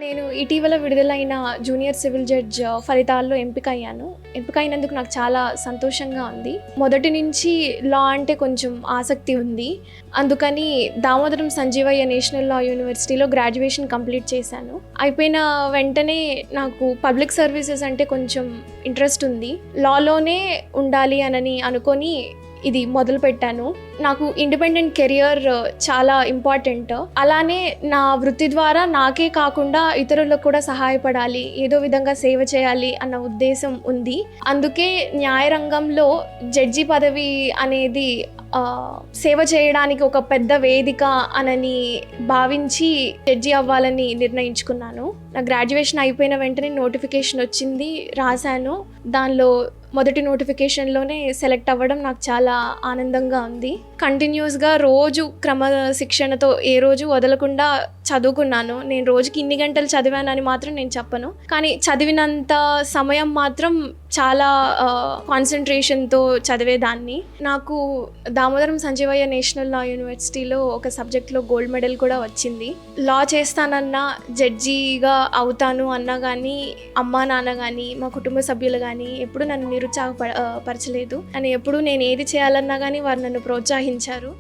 నేను ఇటీవల విడుదలైన జూనియర్ సివిల్ జడ్జ్ ఫలితాల్లో ఎంపికైనందుకు నాకు చాలా సంతోషంగా ఉంది. మొదటి నుంచి లా అంటే కొంచెం ఆసక్తి ఉంది. అందుకని దామోదరం సంజీవయ్య నేషనల్ లా యూనివర్సిటీలో గ్రాడ్యుయేషన్ కంప్లీట్ చేశాను. అయిపోయిన వెంటనే నాకు పబ్లిక్ సర్వీసెస్ అంటే కొంచెం ఇంట్రెస్ట్ ఉంది. లాలోనే ఉండాలి అని అనుకొని ఇది మొదలుపెట్టాను. నాకు ఇండిపెండెంట్ కెరియర్ చాలా ఇంపార్టెంట్. అలానే నా వృత్తి ద్వారా నాకే కాకుండా ఇతరులకు కూడా సహాయపడాలి, ఏదో విధంగా సేవ చేయాలి అన్న ఉద్దేశం ఉంది. అందుకే న్యాయరంగంలో జడ్జి పదవి అనేది సేవ చేయడానికి ఒక పెద్ద వేదిక అని భావించి జడ్జి అవ్వాలని నిర్ణయించుకున్నాను. నా గ్రాడ్యుయేషన్ అయిపోయిన వెంటనే నోటిఫికేషన్ వచ్చింది, రాశాను. దానిలో మొదటి నోటిఫికేషన్లోనే సెలెక్ట్ అవ్వడం నాకు చాలా ఆనందంగా ఉంది. కంటిన్యూస్గా రోజు క్రమశిక్షణతో ఏ రోజు వదలకుండా చదువుకున్నాను. నేను రోజుకి ఇన్ని గంటలు చదివానని మాత్రం నేను చెప్పను, కానీ చదివినంత సమయం మాత్రం చాలా కాన్సన్ట్రేషన్తో చదివేదాన్ని. నాకు దామోదరం సంజీవయ్య నేషనల్ లా యూనివర్సిటీలో ఒక సబ్జెక్ట్లో గోల్డ్ మెడల్ కూడా వచ్చింది. లా చేస్తానన్నా, జడ్జిగా అవుతాను అన్నా కానీ అమ్మా నాన్న కానీ మా కుటుంబ సభ్యులు కానీ ఎప్పుడు నన్ను నిరుత్సాహపరచలేదు. అని ఎప్పుడు నేను ఏది చేయాలన్నా కానీ వారు నన్ను ప్రోత్సహించారు.